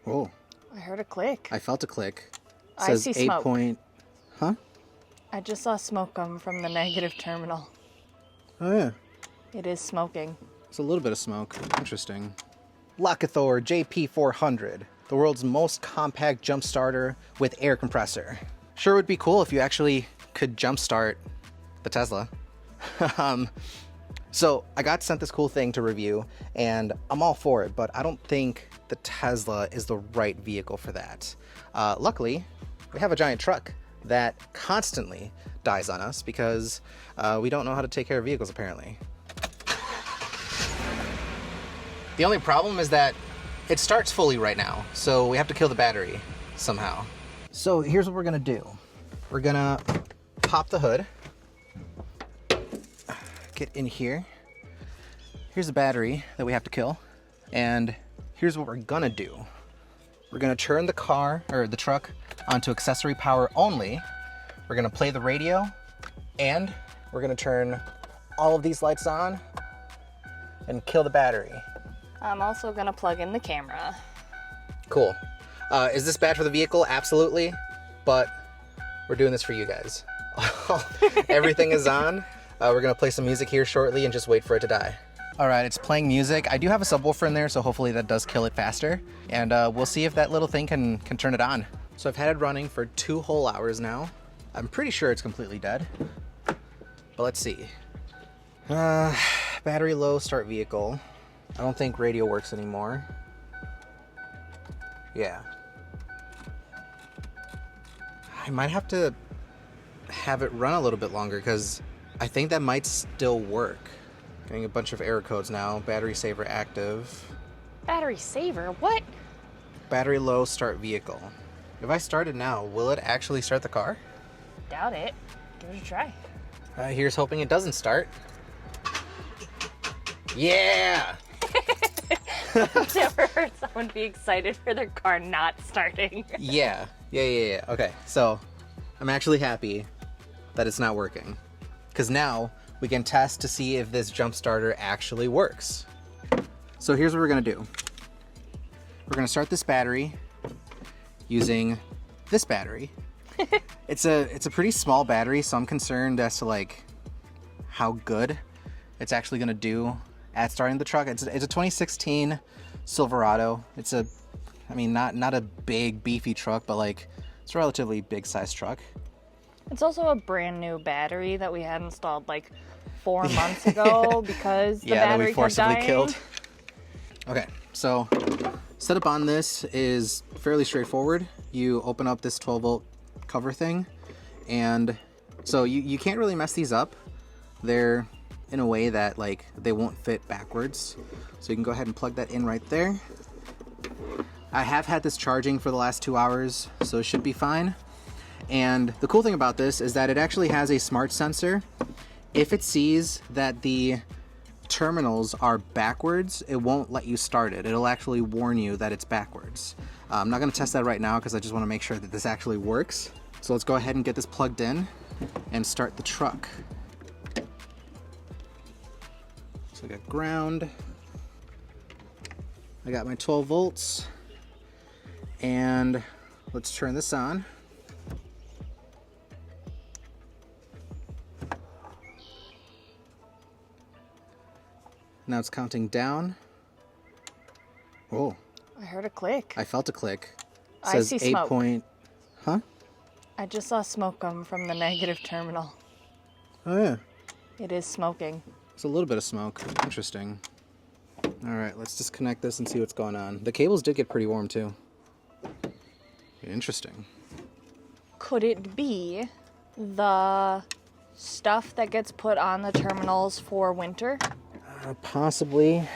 Oh. I heard a click. I felt a click. It I says see 8 smoke. point... Huh? I just saw smoke come from the negative terminal. Oh, yeah. It is smoking. It's a little bit of smoke. Interesting. Lokithor JP400, the world's most compact jump starter with air compressor. Sure would be cool if you actually could jump start the Tesla. So I got sent this cool thing to review, and I'm all for it, but I don't think the Tesla is the right vehicle for that. Luckily, we have a giant truck that constantly dies on us because we don't know how to take care of vehicles, apparently. The only problem is that it starts fully right now, so we have to kill the battery somehow. So here's what we're gonna do. We're gonna pop the hood, get in here. Here's the battery that we have to kill, and here's what we're gonna do. We're gonna turn the car, or the truck, onto accessory power only. We're gonna play the radio, and we're gonna turn all of these lights on and kill the battery. I'm also gonna plug in the camera. Cool. Is this bad for the vehicle? Absolutely. But we're doing this for you guys. Everything is on. We're gonna play some music here shortly and just wait for it to die. All right, it's playing music. I do have a subwoofer in there, so hopefully that does kill it faster. And we'll see if that little thing can turn it on. So I've had it running for 2 whole hours now. I'm pretty sure it's completely dead. But let's see. Battery low, start vehicle. I don't think radio works anymore. Yeah. I might have to have it run a little bit longer because I think that might still work. Getting a bunch of error codes now. Battery saver active. Battery saver? What? Battery low, start vehicle. If I start it now, will it actually start the car? Doubt it. Give it a try. Here's hoping it doesn't start. Yeah! I've never heard someone be excited for their car not starting. Yeah. Okay, so I'm actually happy that it's not working. Because now we can test to see if this jump starter actually works. So here's what we're gonna do. We're gonna start this battery using this battery. It's a pretty small battery, so I'm concerned as to like how good it's actually gonna do at starting the truck. It's a 2016 Silverado. It's not a big beefy truck, but like it's a relatively big sized truck. It's also a brand new battery that we had installed like 4 months ago because the battery that we forcibly kept dying. killed. Okay, so setup on this is fairly straightforward. You open up this 12 volt cover thing, and so you can't really mess these up. They're in a way that like they won't fit backwards, so you can go ahead and plug that in right there. I have had this charging for the last 2 hours, so it should be fine. And the cool thing about this is that it actually has a smart sensor. If it sees that the terminals are backwards, it won't let you start it. It'll actually warn you that it's backwards. I'm not going to test that right now because I just want to make sure that this actually works. So let's go ahead and get this plugged in and start the truck. So I got ground. I got my 12 volts. And let's turn this on. Now it's counting down. Oh. I heard a click. I felt a click. It I says see 8 smoke. point... Huh? I just saw smoke come from the negative terminal. Oh yeah. It is smoking. It's a little bit of smoke. Interesting. Alright, let's disconnect this and see what's going on. The cables did get pretty warm too. Interesting. Could it be the stuff that gets put on the terminals for winter? Possibly.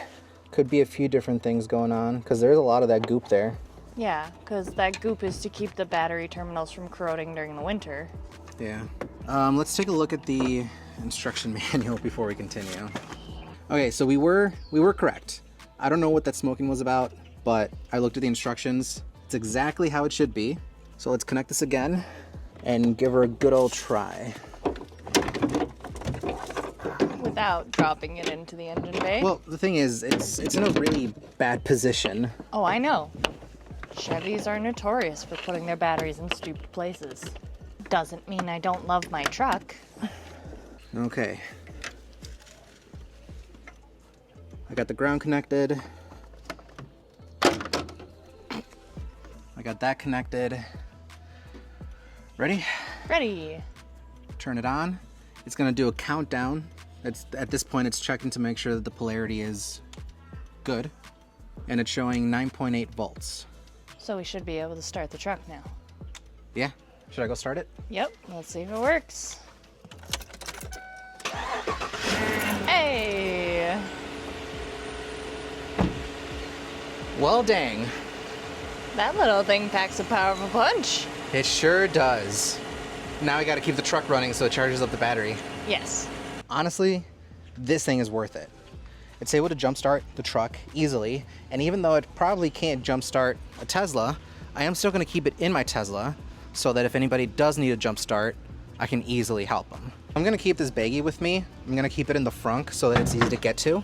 Could be a few different things going on, because there's a lot of that goop there. Yeah, because that goop is to keep the battery terminals from corroding during the winter. Yeah. Let's take a look at the instruction manual before we continue. Okay, so we were correct. I don't know what that smoking was about, but I looked at the instructions. It's exactly how it should be. So let's connect this again and give her a good old try. Without dropping it into the engine bay. Well, the thing is, it's in a really bad position. Oh, I know. Chevys are notorious for putting their batteries in stupid places. Doesn't mean I don't love my truck. Okay. I got the ground connected. I got that connected. Ready? Ready. Turn it on. It's gonna do a countdown. At this point, it's checking to make sure that the polarity is good. And it's showing 9.8 volts. So we should be able to start the truck now. Yeah? Should I go start it? Yep, let's see if it works. Hey! Well, dang. That little thing packs a powerful punch. It sure does. Now we gotta keep the truck running so it charges up the battery. Yes. Honestly, this thing is worth it. It's able to jumpstart the truck easily, and even though it probably can't jumpstart a Tesla, I am still gonna keep it in my Tesla so that if anybody does need a jumpstart, I can easily help them. I'm gonna keep this baggie with me. I'm gonna keep it in the frunk so that it's easy to get to.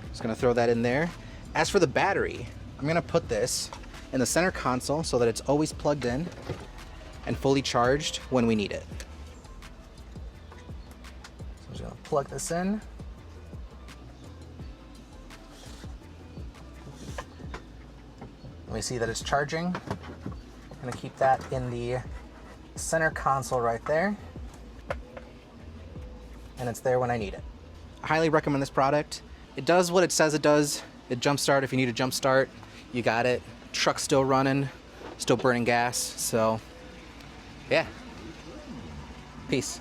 Just gonna throw that in there. As for the battery, I'm gonna put this in the center console so that it's always plugged in and fully charged when we need it. So I'm just gonna plug this in. Let me see that it's charging. I'm gonna keep that in the center console right there. And it's there when I need it. I highly recommend this product. It does what it says it does. It jumpstart if you need a jump start. You got it. Truck's still running, still burning gas. So, yeah. Peace.